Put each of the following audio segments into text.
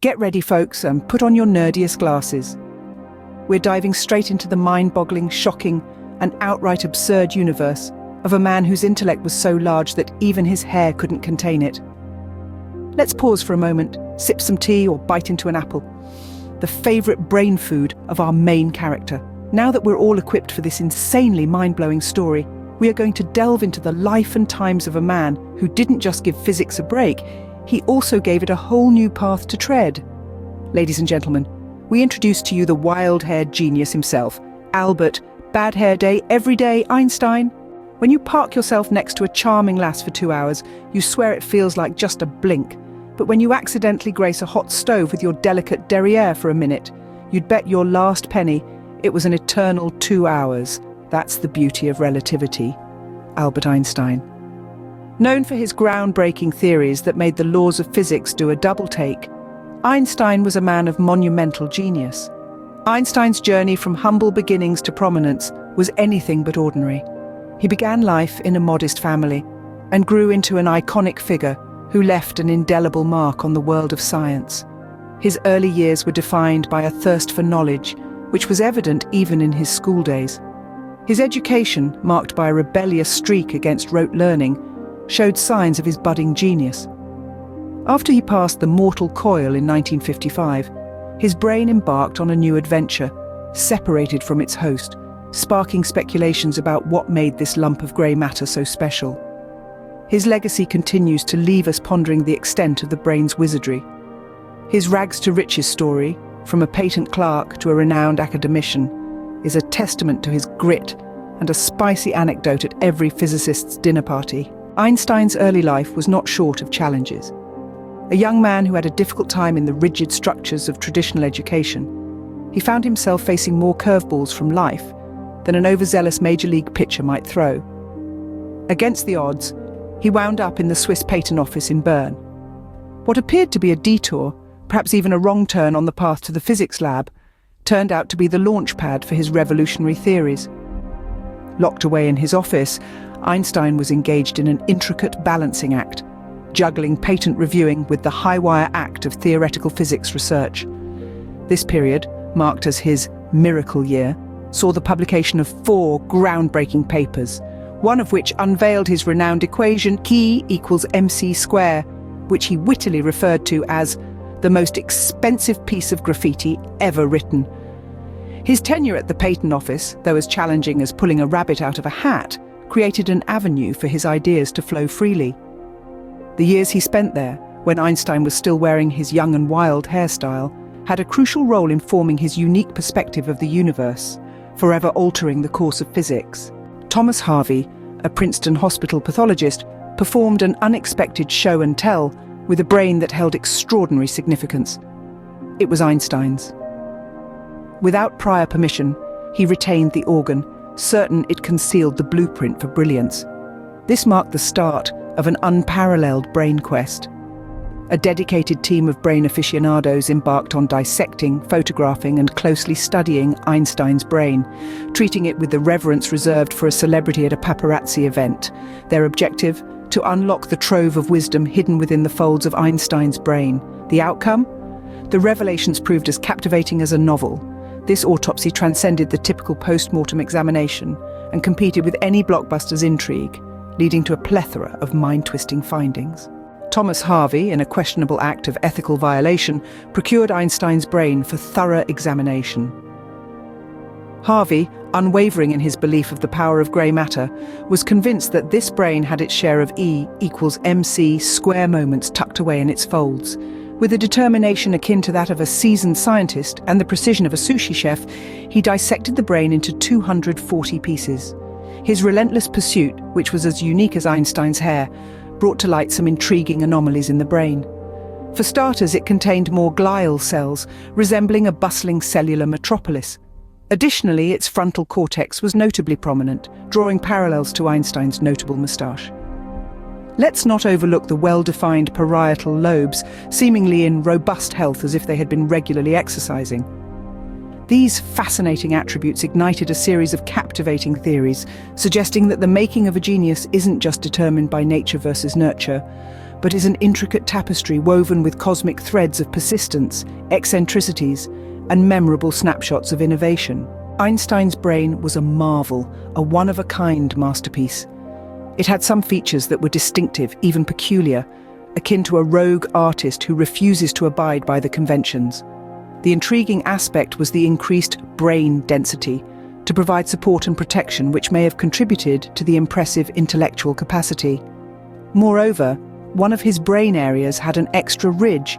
Get ready, folks, and put on your nerdiest glasses. We're diving straight into the mind-boggling, shocking, and outright absurd universe of a man whose intellect was so large that even his hair couldn't contain it. Let's pause for a moment, sip some tea or bite into an apple, the favourite brain food of our main character. Now that we're all equipped for this insanely mind-blowing story, we are going to delve into the life and times of a man who didn't just give physics a break, he also gave it a whole new path to tread. Ladies and gentlemen, we introduce to you the wild-haired genius himself, Albert "Bad Hair Day Every Day" Einstein. When you park yourself next to a charming lass for 2 hours, you swear it feels like just a blink. But when you accidentally grace a hot stove with your delicate derriere for a minute, you'd bet your last penny it was an eternal 2 hours. That's the beauty of relativity. Albert Einstein. Known for his groundbreaking theories that made the laws of physics do a double take, Einstein was a man of monumental genius. Einstein's journey from humble beginnings to prominence was anything but ordinary. He began life in a modest family and grew into an iconic figure who left an indelible mark on the world of science. His early years were defined by a thirst for knowledge, which was evident even in his school days. His education, marked by a rebellious streak against rote learning, showed signs of his budding genius. After he passed the mortal coil in 1955, his brain embarked on a new adventure, separated from its host, sparking speculations about what made this lump of grey matter so special. His legacy continues to leave us pondering the extent of the brain's wizardry. His rags-to-riches story, from a patent clerk to a renowned academician, is a testament to his grit and a spicy anecdote at every physicist's dinner party. Einstein's early life was not short of challenges. A young man who had a difficult time in the rigid structures of traditional education, he found himself facing more curveballs from life than an overzealous major league pitcher might throw. Against the odds, he wound up in the Swiss patent office in Bern. What appeared to be a detour, perhaps even a wrong turn on the path to the physics lab, turned out to be the launch pad for his revolutionary theories. Locked away in his office, Einstein was engaged in an intricate balancing act, juggling patent reviewing with the high-wire act of theoretical physics research. This period, marked as his miracle year, saw the publication of 4 groundbreaking papers, one of which unveiled his renowned equation Chi equals mc square, which he wittily referred to as the most expensive piece of graffiti ever written. His tenure at the patent office, though as challenging as pulling a rabbit out of a hat, created an avenue for his ideas to flow freely. The years he spent there, when Einstein was still wearing his young and wild hairstyle, had a crucial role in forming his unique perspective of the universe, forever altering the course of physics. Thomas Harvey, a Princeton hospital pathologist, performed an unexpected show and tell with a brain that held extraordinary significance. It was Einstein's. Without prior permission, he retained the organ, certain it concealed the blueprint for brilliance. This marked the start of an unparalleled brain quest. A dedicated team of brain aficionados embarked on dissecting, photographing, and closely studying Einstein's brain, treating it with the reverence reserved for a celebrity at a paparazzi event. Their objective? To unlock the trove of wisdom hidden within the folds of Einstein's brain. The outcome? The revelations proved as captivating as a novel. This autopsy transcended the typical post-mortem examination and competed with any blockbuster's intrigue, leading to a plethora of mind-twisting findings. Thomas Harvey, in a questionable act of ethical violation, procured Einstein's brain for thorough examination. Harvey, unwavering in his belief of the power of grey matter, was convinced that this brain had its share of E equals mc square moments tucked away in its folds. With a determination akin to that of a seasoned scientist and the precision of a sushi chef, he dissected the brain into 240 pieces. His relentless pursuit, which was as unique as Einstein's hair, brought to light some intriguing anomalies in the brain. For starters, it contained more glial cells, resembling a bustling cellular metropolis. Additionally, its frontal cortex was notably prominent, drawing parallels to Einstein's notable moustache. Let's not overlook the well-defined parietal lobes, seemingly in robust health as if they had been regularly exercising. These fascinating attributes ignited a series of captivating theories, suggesting that the making of a genius isn't just determined by nature versus nurture, but is an intricate tapestry woven with cosmic threads of persistence, eccentricities, and memorable snapshots of innovation. Einstein's brain was a marvel, a one-of-a-kind masterpiece. It had some features that were distinctive, even peculiar, akin to a rogue artist who refuses to abide by the conventions. The intriguing aspect was the increased brain density, to provide support and protection, which may have contributed to the impressive intellectual capacity. Moreover, one of his brain areas had an extra ridge,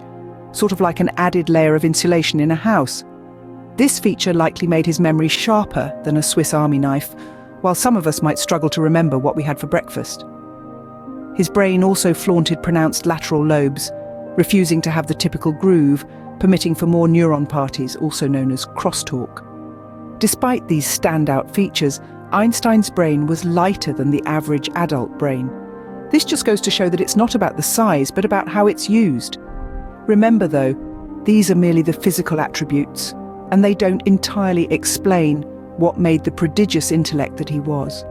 sort of like an added layer of insulation in a house. This feature likely made his memory sharper than a Swiss Army knife, while some of us might struggle to remember what we had for breakfast. His brain also flaunted pronounced lateral lobes, refusing to have the typical groove, permitting for more neuron parties, also known as crosstalk. Despite these standout features, Einstein's brain was lighter than the average adult brain. This just goes to show that it's not about the size, but about how it's used. Remember though, these are merely the physical attributes, and they don't entirely explain what made the prodigious intellect that he was.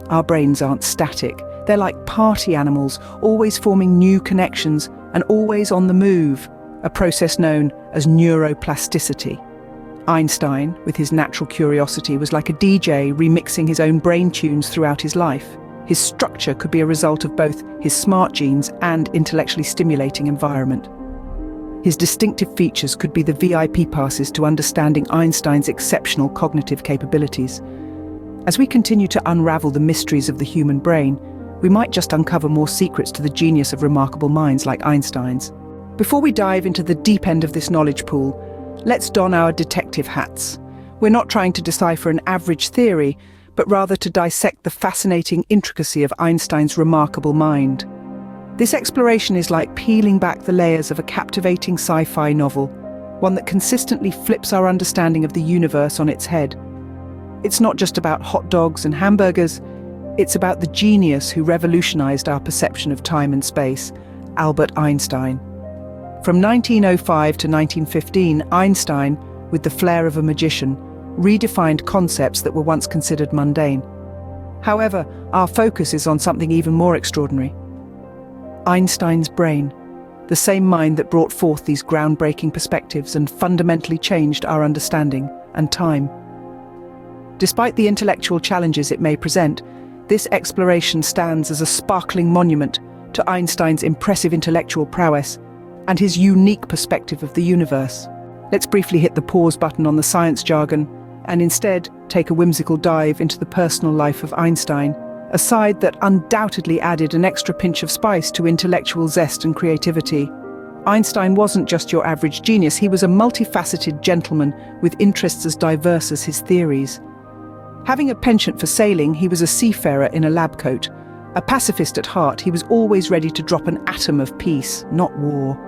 Our brains aren't static. They're like party animals, always forming new connections and always on the move, a process known as neuroplasticity. Einstein, with his natural curiosity, was like a DJ remixing his own brain tunes throughout his life. His structure could be a result of both his smart genes and intellectually stimulating environment. His distinctive features could be the VIP passes to understanding Einstein's exceptional cognitive capabilities. As we continue to unravel the mysteries of the human brain, we might just uncover more secrets to the genius of remarkable minds like Einstein's. Before we dive into the deep end of this knowledge pool, let's don our detective hats. We're not trying to decipher an average theory, but rather to dissect the fascinating intricacy of Einstein's remarkable mind. This exploration is like peeling back the layers of a captivating sci-fi novel, one that consistently flips our understanding of the universe on its head. It's not just about hot dogs and hamburgers, it's about the genius who revolutionized our perception of time and space, Albert Einstein. From 1905 to 1915, Einstein, with the flair of a magician, redefined concepts that were once considered mundane. However, our focus is on something even more extraordinary. Einstein's brain, the same mind that brought forth these groundbreaking perspectives and fundamentally changed our understanding and time. Despite the intellectual challenges it may present, this exploration stands as a sparkling monument to Einstein's impressive intellectual prowess and his unique perspective of the universe. Let's briefly hit the pause button on the science jargon and instead take a whimsical dive into the personal life of Einstein, a side that undoubtedly added an extra pinch of spice to intellectual zest and creativity. Einstein wasn't just your average genius, he was a multifaceted gentleman with interests as diverse as his theories. Having a penchant for sailing, he was a seafarer in a lab coat. A pacifist at heart, he was always ready to drop an atom of peace, not war.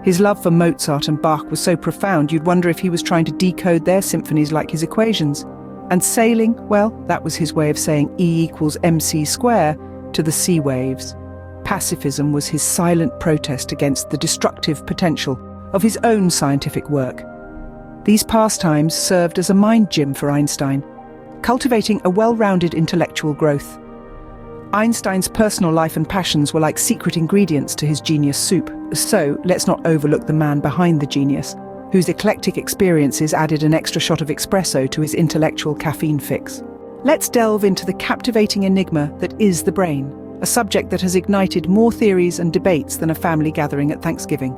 His love for Mozart and Bach was so profound you'd wonder if he was trying to decode their symphonies like his equations. And sailing, well, that was his way of saying E=mc² to the sea waves. Pacifism was his silent protest against the destructive potential of his own scientific work. These pastimes served as a mind gym for Einstein, cultivating a well-rounded intellectual growth. Einstein's personal life and passions were like secret ingredients to his genius soup. So, let's not overlook the man behind the genius, whose eclectic experiences added an extra shot of espresso to his intellectual caffeine fix. Let's delve into the captivating enigma that is the brain, a subject that has ignited more theories and debates than a family gathering at Thanksgiving.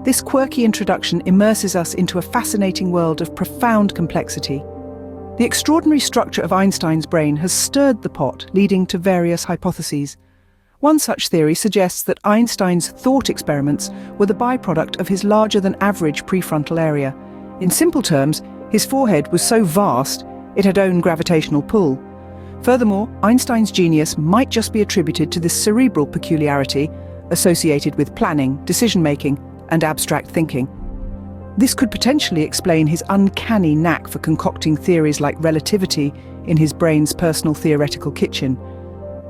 This quirky introduction immerses us into a fascinating world of profound complexity. The extraordinary structure of Einstein's brain has stirred the pot, leading to various hypotheses. One such theory suggests that Einstein's thought experiments were the byproduct of his larger-than-average prefrontal area. In simple terms, his forehead was so vast it had own gravitational pull. Furthermore, Einstein's genius might just be attributed to this cerebral peculiarity associated with planning, decision-making, and abstract thinking. This could potentially explain his uncanny knack for concocting theories like relativity in his brain's personal theoretical kitchen.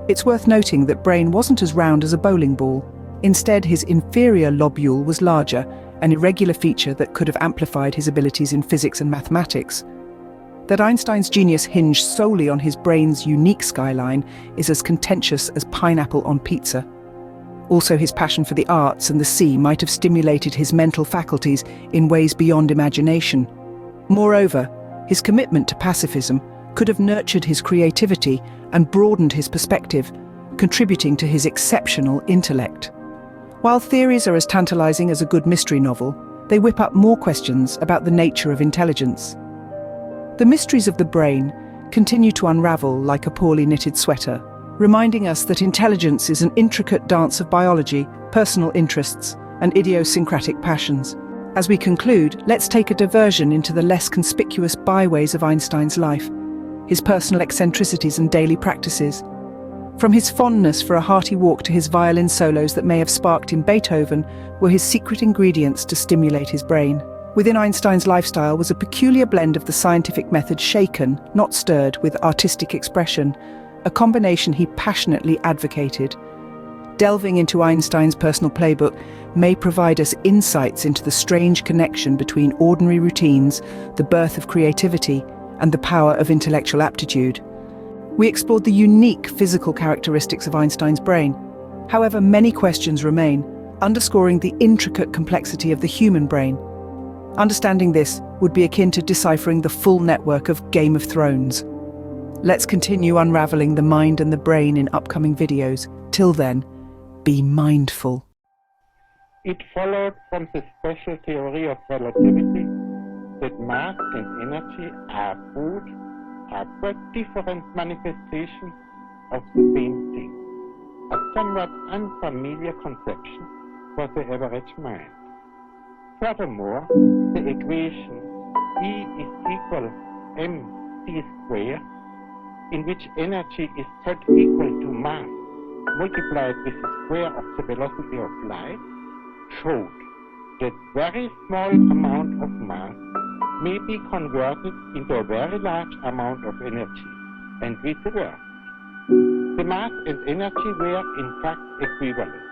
It's worth noting that brain wasn't as round as a bowling ball. Instead, his inferior lobule was larger, an irregular feature that could have amplified his abilities in physics and mathematics. That Einstein's genius hinged solely on his brain's unique skyline is as contentious as pineapple on pizza. Also, his passion for the arts and the sea might have stimulated his mental faculties in ways beyond imagination. Moreover, his commitment to pacifism could have nurtured his creativity and broadened his perspective, contributing to his exceptional intellect. While theories are as tantalizing as a good mystery novel, they whip up more questions about the nature of intelligence. The mysteries of the brain continue to unravel like a poorly knitted sweater, reminding us that intelligence is an intricate dance of biology, personal interests, and idiosyncratic passions. As we conclude, let's take a diversion into the less conspicuous byways of Einstein's life, his personal eccentricities and daily practices. From his fondness for a hearty walk to his violin solos that may have sparked in Beethoven were his secret ingredients to stimulate his brain. Within Einstein's lifestyle was a peculiar blend of the scientific method shaken, not stirred, with artistic expression, a combination he passionately advocated. Delving into Einstein's personal playbook may provide us insights into the strange connection between ordinary routines, the birth of creativity, and the power of intellectual aptitude. We explored the unique physical characteristics of Einstein's brain. However, many questions remain, underscoring the intricate complexity of the human brain. Understanding this would be akin to deciphering the full network of Game of Thrones. Let's continue unraveling the mind and the brain in upcoming videos. Till then, be mindful. It followed from the special theory of relativity that mass and energy are but different manifestations of the same thing, a somewhat unfamiliar conception for the average mind. Furthermore, the equation E is equal mc squared, in which energy is set equal to mass multiplied with the square of the velocity of light, showed that very small amount of mass may be converted into a very large amount of energy, and vice versa. The mass and energy were in fact equivalent,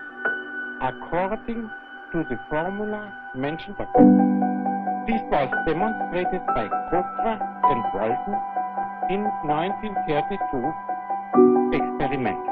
according to the formula mentioned above. This was demonstrated by Kopra and Walton in 1932 experimentally.